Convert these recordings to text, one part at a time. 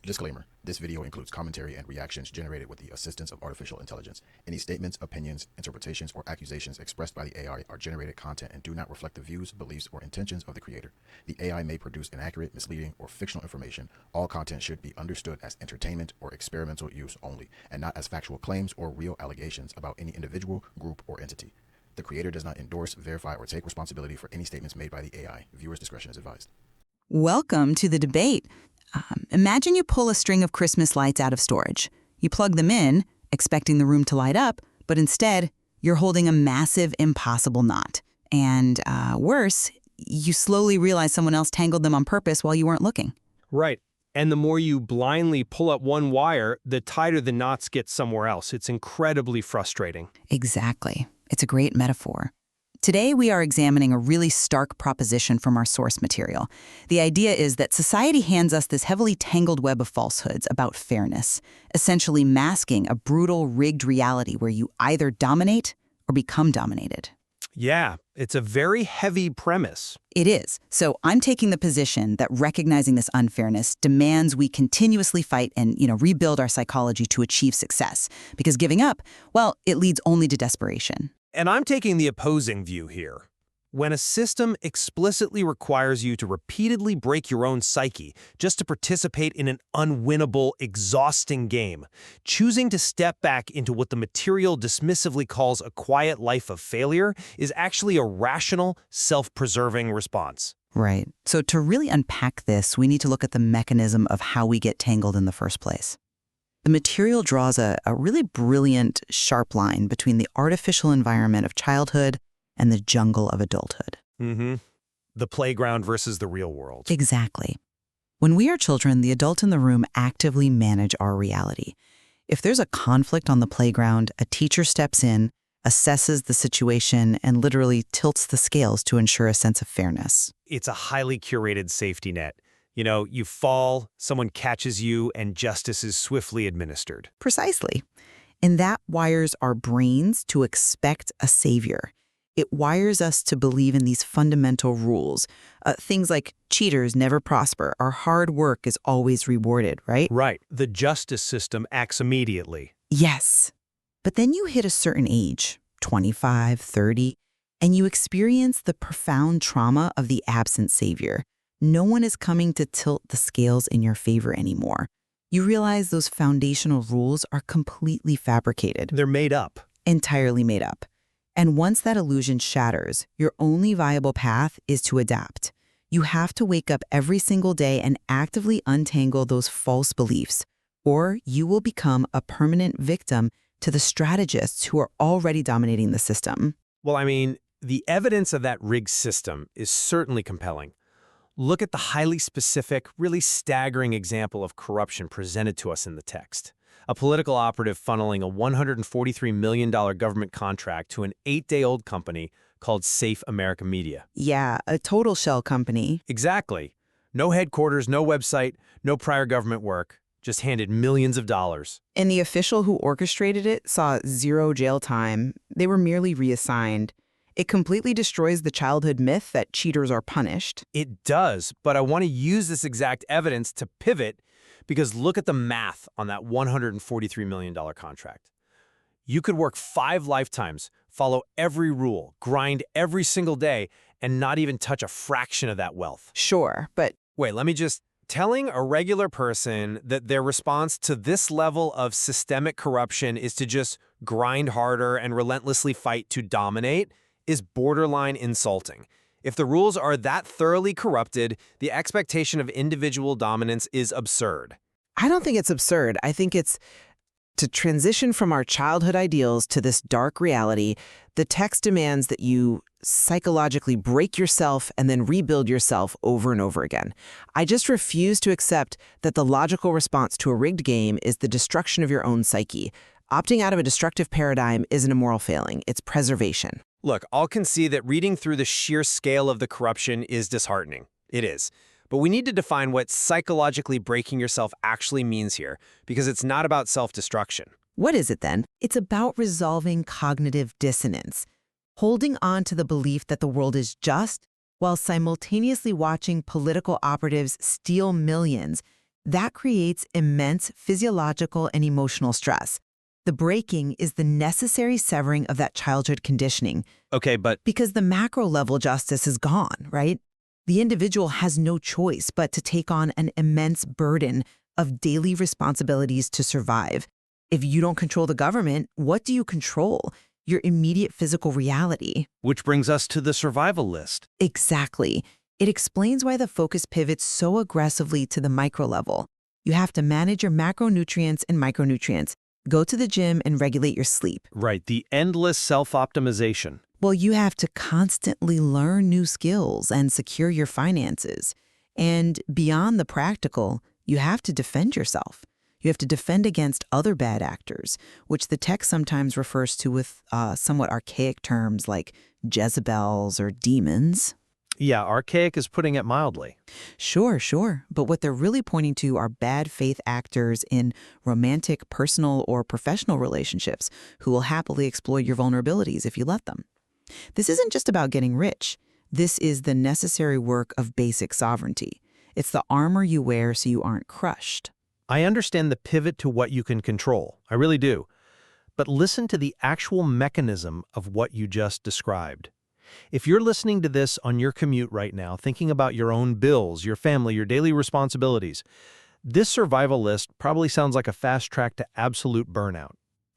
Disclaimer: this video includes commentary and reactions generated with the assistance of artificial intelligence. Any statements, opinions, interpretations, or accusations expressed by the AI are generated content and do not reflect the views, beliefs, or intentions of the creator. The AI may produce inaccurate, misleading, or fictional information. All content should be understood as entertainment or experimental use only, and not as factual claims or real allegations about any individual, group, or entity. The creator does not endorse, verify, or take responsibility for any statements made by the AI. Viewers' discretion is advised. Welcome to the debate. Imagine you pull a string of Christmas lights out of storage. You plug them in, expecting the room to light up, but instead, you're holding a massive, impossible knot. And worse, you slowly realize someone else tangled them on purpose while you weren't looking. Right. And the more you blindly pull up one wire, the tighter the knots get somewhere else. It's incredibly frustrating. Exactly. It's a great metaphor. Today, we are examining a really stark proposition from our source material. The idea is that society hands us this heavily tangled web of falsehoods about fairness, essentially masking a brutal, rigged reality where you either dominate or become dominated. Yeah, it's a very heavy premise. It is. So I'm taking the position that recognizing this unfairness demands we continuously fight and, rebuild our psychology to achieve success. Because giving up, well, it leads only to desperation. And I'm taking the opposing view here. When a system explicitly requires you to repeatedly break your own psyche just to participate in an unwinnable, exhausting game, choosing to step back into what the material dismissively calls a quiet life of failure is actually a rational, self-preserving response. Right. So to really unpack this, we need to look at the mechanism of how we get tangled in the first place. The material draws a really brilliant, sharp line between the artificial environment of childhood and the jungle of adulthood. Mm-hmm. The playground versus the real world. Exactly. When we are children, the adult in the room actively manage our reality. If there's a conflict on the playground, a teacher steps in, assesses the situation, and literally tilts the scales to ensure a sense of fairness. It's a highly curated safety net. You fall, someone catches you, and justice is swiftly administered. Precisely. And that wires our brains to expect a savior. It wires us to believe in these fundamental rules. Things like cheaters never prosper, our hard work is always rewarded, right? Right. The justice system acts immediately. Yes. But then you hit a certain age, 25, 30, and you experience the profound trauma of the absent savior. No one is coming to tilt the scales in your favor anymore. You realize those foundational rules are completely fabricated. They're made up. Entirely made up. And once that illusion shatters, your only viable path is to adapt. You have to wake up every single day and actively untangle those false beliefs, or you will become a permanent victim to the strategists who are already dominating the system. Well, the evidence of that rigged system is certainly compelling. Look at the highly specific, really staggering example of corruption presented to us in the text. A political operative funneling a $143 million government contract to an 8-day-old company called Safe America Media. Yeah, a total shell company. Exactly. No headquarters, no website, no prior government work. Just handed millions of dollars. And the official who orchestrated it saw 0 jail time. They were merely reassigned. It completely destroys the childhood myth that cheaters are punished. It does, but I want to use this exact evidence to pivot because look at the math on that $143 million contract. You could work 5 lifetimes, follow every rule, grind every single day, and not even touch a fraction of that wealth. Sure, but... Wait, telling a regular person that their response to this level of systemic corruption is to just grind harder and relentlessly fight to dominate is borderline insulting. If the rules are that thoroughly corrupted, the expectation of individual dominance is absurd. I don't think it's absurd. I think it's to transition from our childhood ideals to this dark reality. The text demands that you psychologically break yourself and then rebuild yourself over and over again. I just refuse to accept that the logical response to a rigged game is the destruction of your own psyche. Opting out of a destructive paradigm isn't a moral failing, it's preservation. Look, I'll concede that reading through the sheer scale of the corruption is disheartening. It is. But we need to define what psychologically breaking yourself actually means here, because it's not about self-destruction. What is it then? It's about resolving cognitive dissonance, holding on to the belief that the world is just while simultaneously watching political operatives steal millions That creates immense physiological and emotional stress. The breaking is the necessary severing of that childhood conditioning Okay, but because the macro level justice is gone, right? The individual has no choice but to take on an immense burden of daily responsibilities to survive. If you don't control the government, what do you control? Your immediate physical reality. which brings us to the survival list. Exactly. It explains why the focus pivots so aggressively to the micro level. You have to manage your macronutrients and micronutrients, go to the gym and regulate your sleep. Right, the endless self-optimization. Well, you have to constantly learn new skills and secure your finances. And beyond the practical, you have to defend yourself. You have to defend against other bad actors, which the text sometimes refers to with somewhat archaic terms like Jezebels or demons. Yeah, archaic is putting it mildly. Sure. But what they're really pointing to are bad faith actors in romantic, personal, or professional relationships who will happily exploit your vulnerabilities if you let them. This isn't just about getting rich. This is the necessary work of basic sovereignty. It's the armor you wear so you aren't crushed. I understand the pivot to what you can control. I really do. But listen to the actual mechanism of what you just described. If you're listening to this on your commute right now, thinking about your own bills, your family, your daily responsibilities, this survival list probably sounds like a fast track to absolute burnout.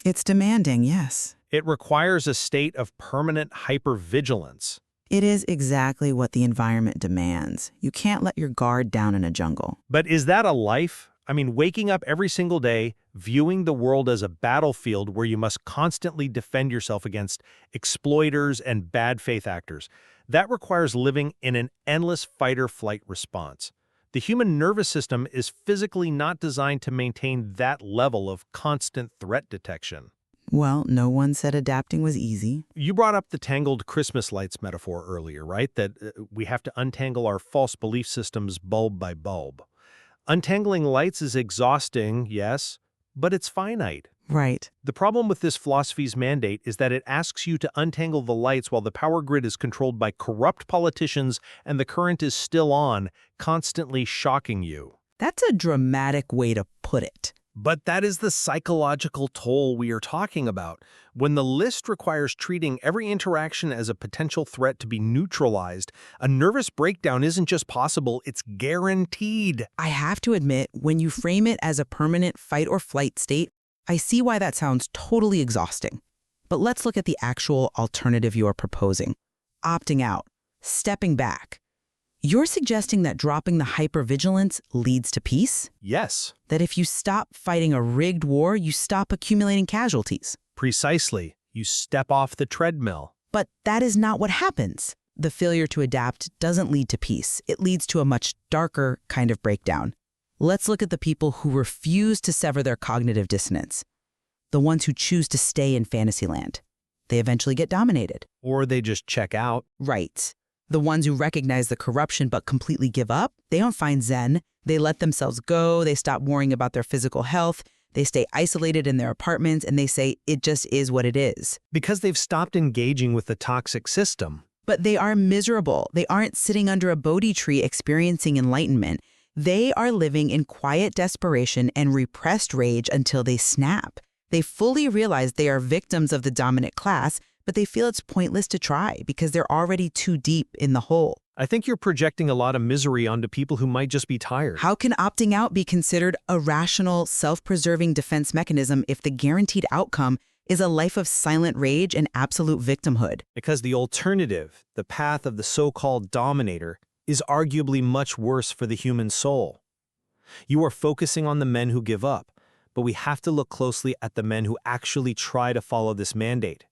It's demanding, yes. It requires a state of permanent hypervigilance. It is exactly what the environment demands. You can't let your guard down in a jungle. But is that a life? I mean, waking up every single day, viewing the world as a battlefield where you must constantly defend yourself against exploiters and bad faith actors, that requires living in an endless fight-or-flight response. The human nervous system is physically not designed to maintain that level of constant threat detection. Well, no one said adapting was easy. You brought up the tangled Christmas lights metaphor earlier, right? That we have to untangle our false belief systems bulb by bulb. Untangling lights is exhausting, yes, but it's finite. Right. The problem with this philosophy's mandate is that it asks you to untangle the lights while the power grid is controlled by corrupt politicians and the current is still on, constantly shocking you. That's a dramatic way to put it. But that is the psychological toll we are talking about. When the list requires treating every interaction as a potential threat to be neutralized, a nervous breakdown isn't just possible, it's guaranteed. I have to admit, when you frame it as a permanent fight or flight state, I see why that sounds totally exhausting. But let's look at the actual alternative you are proposing. Opting out, stepping back. You're suggesting that dropping the hypervigilance leads to peace? Yes, That if you stop fighting a rigged war, you stop accumulating casualties? precisely. You step off the treadmill. But that is not what happens. The failure to adapt doesn't lead to peace. It leads to a much darker kind of breakdown. Let's look at the people who refuse to sever their cognitive dissonance. The ones who choose to stay in Fantasyland. They eventually get dominated. Or they just check out. Right. The ones who recognize the corruption but completely give up, they don't find zen. They let themselves go. They stop worrying about their physical health. They stay isolated in their apartments and they say it just is what it is. Because they've stopped engaging with the toxic system. But they are miserable. They aren't sitting under a Bodhi tree experiencing enlightenment. They are living in quiet desperation and repressed rage until they snap. They fully realize they are victims of the dominant class, but they feel it's pointless to try because they're already too deep in the hole. I think you're projecting a lot of misery onto people who might just be tired. How can opting out be considered a rational, self-preserving defense mechanism if the guaranteed outcome is a life of silent rage and absolute victimhood? Because the alternative, the path of the so-called dominator, is arguably much worse for the human soul. You are focusing on the men who give up, but we have to look closely at the men who actually try to follow this mandate.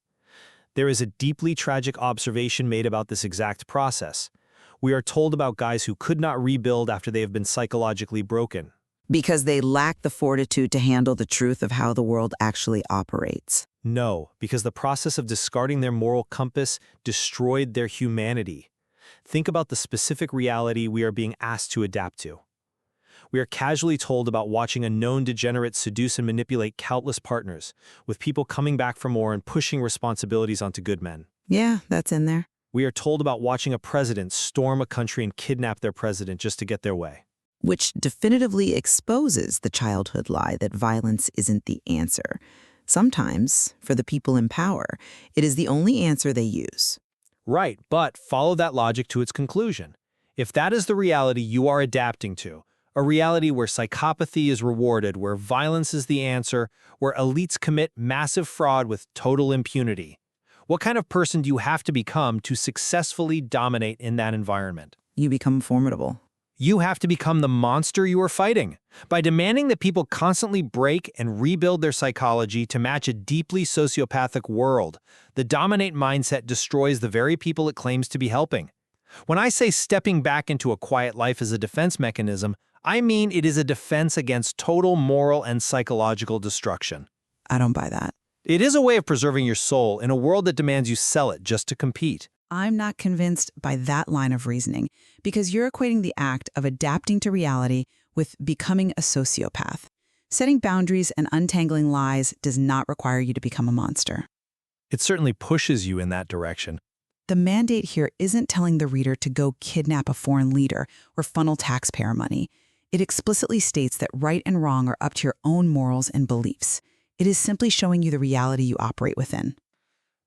There is a deeply tragic observation made about this exact process. We are told about guys who could not rebuild after they have been psychologically broken. Because they lack the fortitude to handle the truth of how the world actually operates. No, because the process of discarding their moral compass destroyed their humanity. Think about the specific reality we are being asked to adapt to. We are casually told about watching a known degenerate seduce and manipulate countless partners, with people coming back for more and pushing responsibilities onto good men. Yeah, that's in there. We are told about watching a president storm a country and kidnap their president just to get their way. which definitively exposes the childhood lie that violence isn't the answer. Sometimes, for the people in power, it is the only answer they use. Right, but follow that logic to its conclusion. If that is the reality you are adapting to, a reality where psychopathy is rewarded, where violence is the answer, where elites commit massive fraud with total impunity, what kind of person do you have to become to successfully dominate in that environment? You become formidable. You have to become the monster you are fighting. By demanding that people constantly break and rebuild their psychology to match a deeply sociopathic world, the dominate mindset destroys the very people it claims to be helping. When I say stepping back into a quiet life is a defense mechanism, I mean it is a defense against total moral and psychological destruction. I don't buy that. It is a way of preserving your soul in a world that demands you sell it just to compete. I'm not convinced by that line of reasoning, because you're equating the act of adapting to reality with becoming a sociopath. Setting boundaries and untangling lies does not require you to become a monster. It certainly pushes you in that direction. The mandate here isn't telling the reader to go kidnap a foreign leader or funnel taxpayer money. It explicitly states that right and wrong are up to your own morals and beliefs. It is simply showing you the reality you operate within.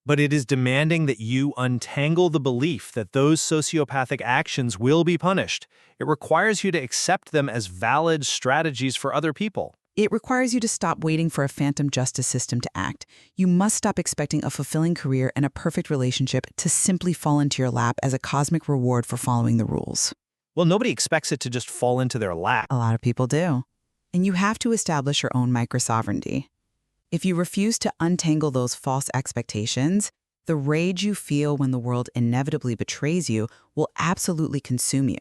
But it is demanding that you untangle the belief that those sociopathic actions will be punished. It requires you to accept them as valid strategies for other people. It requires you to stop waiting for a phantom justice system to act. You must stop expecting a fulfilling career and a perfect relationship to simply fall into your lap as a cosmic reward for following the rules. Well, nobody expects it to just fall into their lap. A lot of people do. And you have to establish your own microsovereignty. If you refuse to untangle those false expectations, the rage you feel when the world inevitably betrays you will absolutely consume you.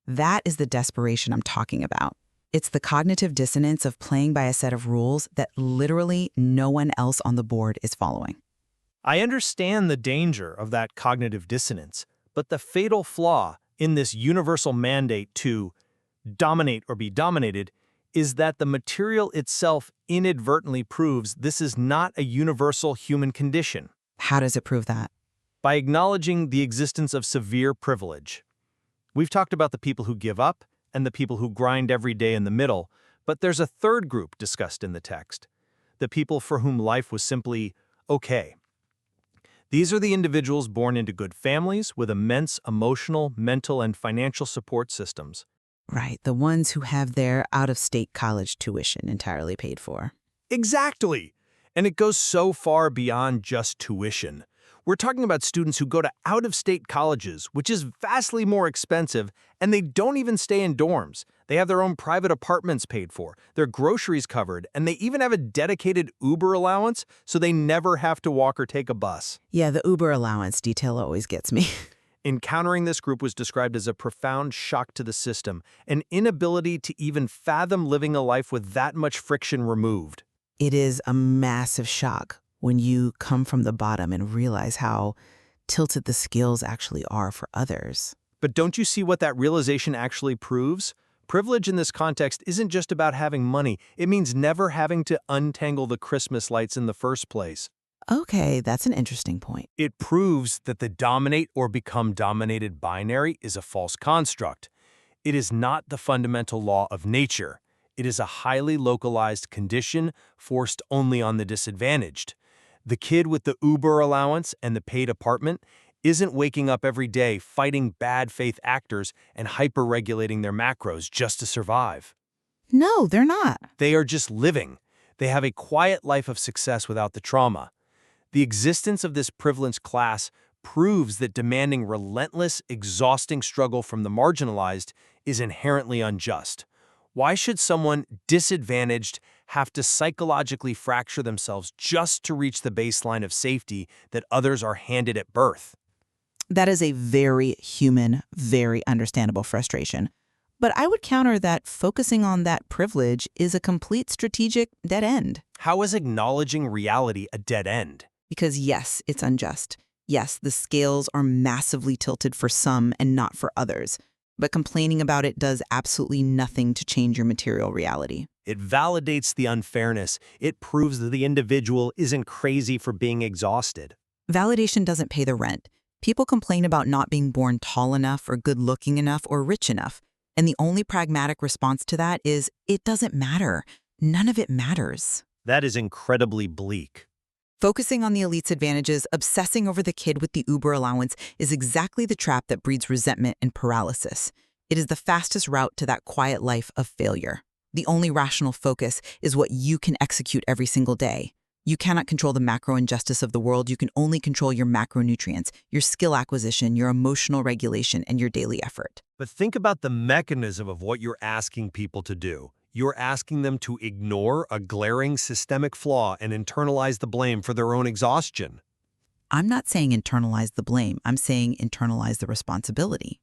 That is the desperation I'm talking about. It's the cognitive dissonance of playing by a set of rules that literally no one else on the board is following. I understand the danger of that cognitive dissonance, but the fatal flaw in this universal mandate to dominate or be dominated is that the material itself inadvertently proves this is not a universal human condition. How does it prove that? By acknowledging the existence of severe privilege. We've talked about the people who give up and the people who grind every day in the middle, but there's a third group discussed in the text, the people for whom life was simply okay. These are the individuals born into good families with immense emotional, mental, and financial support systems. Right, the ones who have their out-of-state college tuition entirely paid for. Exactly! And it goes so far beyond just tuition. We're talking about students who go to out-of-state colleges, which is vastly more expensive, and they don't even stay in dorms. They have their own private apartments paid for, their groceries covered, and they even have a dedicated Uber allowance, so they never have to walk or take a bus. Yeah, the Uber allowance detail always gets me. Encountering this group was described as a profound shock to the system, an inability to even fathom living a life with that much friction removed. It is a massive shock when you come from the bottom and realize how tilted the scales actually are for others. But don't you see what that realization actually proves? Privilege in this context isn't just about having money. It means never having to untangle the Christmas lights in the first place. Okay, that's an interesting point. It proves that the dominate or become dominated binary is a false construct. It is not the fundamental law of nature. It is a highly localized condition forced only on the disadvantaged. The kid with the Uber allowance and the paid apartment isn't waking up every day fighting bad faith actors and hyper-regulating their macros just to survive. No, they're not. They are just living. They have a quiet life of success without the trauma. The existence of this privileged class proves that demanding relentless, exhausting struggle from the marginalized is inherently unjust. Why should someone disadvantaged have to psychologically fracture themselves just to reach the baseline of safety that others are handed at birth? That is a very human, very understandable frustration. But I would counter that focusing on that privilege is a complete strategic dead end. How is acknowledging reality a dead end? Because yes, it's unjust. Yes, the scales are massively tilted for some and not for others. But complaining about it does absolutely nothing to change your material reality. It validates the unfairness. It proves that the individual isn't crazy for being exhausted. Validation doesn't pay the rent. People complain about not being born tall enough or good-looking enough or rich enough. And the only pragmatic response to that is, it doesn't matter. None of it matters. That is incredibly bleak. Focusing on the elite's advantages, obsessing over the kid with the Uber allowance is exactly the trap that breeds resentment and paralysis. It is the fastest route to that quiet life of failure. The only rational focus is what you can execute every single day. You cannot control the macro injustice of the world. You can only control your macronutrients, your skill acquisition, your emotional regulation, and your daily effort. But think about the mechanism of what you're asking people to do. You're asking them to ignore a glaring systemic flaw and internalize the blame for their own exhaustion. I'm not saying internalize the blame. I'm saying internalize the responsibility.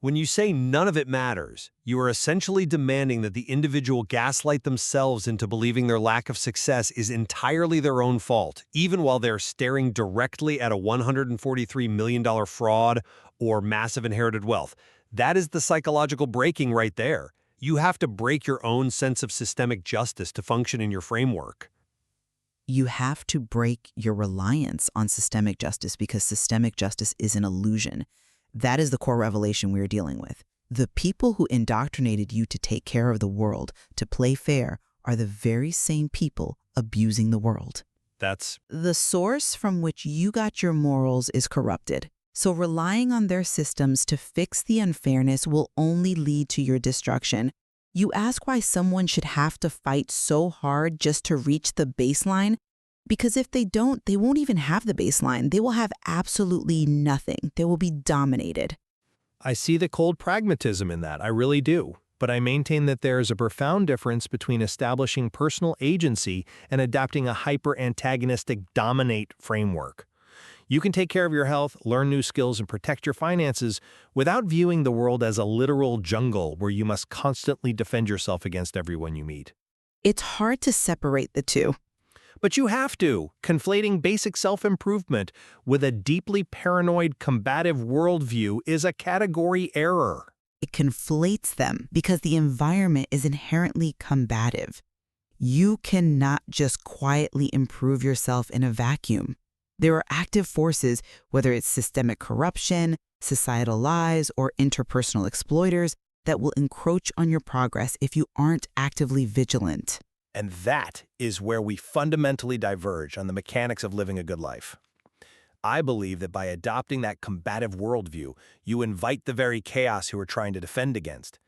When you say none of it matters, you are essentially demanding that the individual gaslight themselves into believing their lack of success is entirely their own fault, even while they're staring directly at a $143 million fraud or massive inherited wealth. That is the psychological breaking right there. You have to break your own sense of systemic justice to function in your framework. You have to break your reliance on systemic justice because systemic justice is an illusion. That is the core revelation we are dealing with. The people who indoctrinated you to take care of the world, to play fair, are the very same people abusing the world. That's The source from which you got your morals is corrupted. So relying on their systems to fix the unfairness will only lead to your destruction. You ask why someone should have to fight so hard just to reach the baseline? Because if they don't, they won't even have the baseline. They will have absolutely nothing. They will be dominated. I see the cold pragmatism in that, I really do. But I maintain that there is a profound difference between establishing personal agency and adapting a hyper-antagonistic dominate framework. You can take care of your health, learn new skills, and protect your finances without viewing the world as a literal jungle where you must constantly defend yourself against everyone you meet. It's hard to separate the two. But you have to. Conflating basic self-improvement with a deeply paranoid, combative worldview is a category error. It conflates them because the environment is inherently combative. You cannot just quietly improve yourself in a vacuum. There are active forces, whether it's systemic corruption, societal lies, or interpersonal exploiters, that will encroach on your progress if you aren't actively vigilant. And that is where we fundamentally diverge on the mechanics of living a good life. I believe that by adopting that combative worldview, you invite the very chaos you are trying to defend against.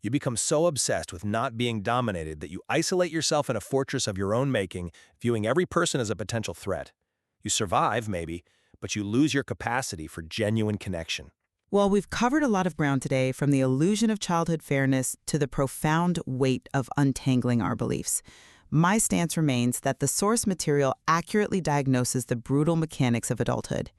You become so obsessed with not being dominated that you isolate yourself in a fortress of your own making, viewing every person as a potential threat. You survive, maybe, but you lose your capacity for genuine connection. Well, we've covered a lot of ground today, from the illusion of childhood fairness to the profound weight of untangling our beliefs. My stance remains that the source material accurately diagnoses the brutal mechanics of adulthood.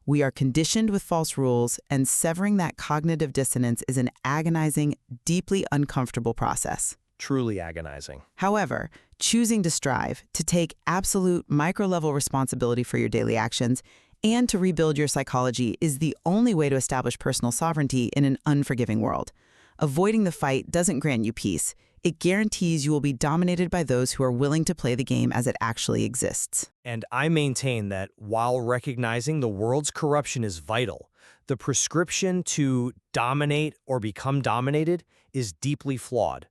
We are conditioned with false rules, and severing that cognitive dissonance is an agonizing, deeply uncomfortable process. Truly agonizing. However, choosing to strive, to take absolute micro-level responsibility for your daily actions, and to rebuild your psychology is the only way to establish personal sovereignty in an unforgiving world. Avoiding the fight doesn't grant you peace. It guarantees you will be dominated by those who are willing to play the game as it actually exists. And I maintain that while recognizing the world's corruption is vital, the prescription to dominate or become dominated is deeply flawed.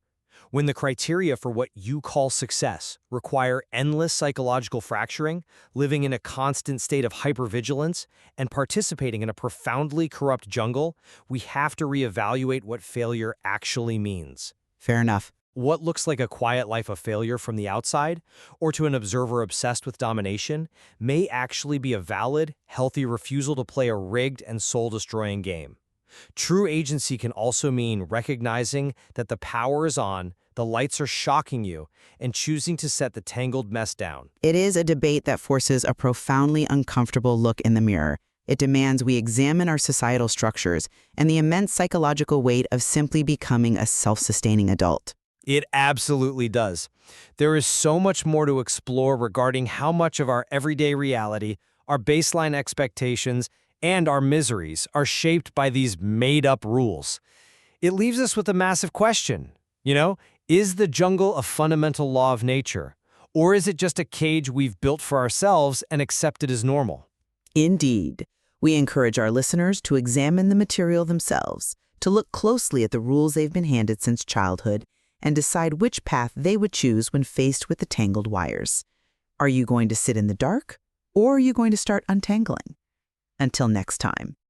When the criteria for what you call success require endless psychological fracturing, living in a constant state of hypervigilance, and participating in a profoundly corrupt jungle, we have to reevaluate what failure actually means. Fair enough. What looks like a quiet life of failure from the outside, or to an observer obsessed with domination, may actually be a valid, healthy refusal to play a rigged and soul-destroying game. True agency can also mean recognizing that the power is on, the lights are shocking you, and choosing to set the tangled mess down. It is a debate that forces a profoundly uncomfortable look in the mirror. It demands we examine our societal structures and the immense psychological weight of simply becoming a self-sustaining adult. It absolutely does. There is so much more to explore regarding how much of our everyday reality, our baseline expectations, and our miseries are shaped by these made-up rules. It leaves us with a massive question. Is the jungle a fundamental law of nature? Or is it just a cage we've built for ourselves and accepted as normal? Indeed. We encourage our listeners to examine the material themselves, to look closely at the rules they've been handed since childhood and decide which path they would choose when faced with the tangled wires. Are you going to sit in the dark, or are you going to start untangling? Until next time.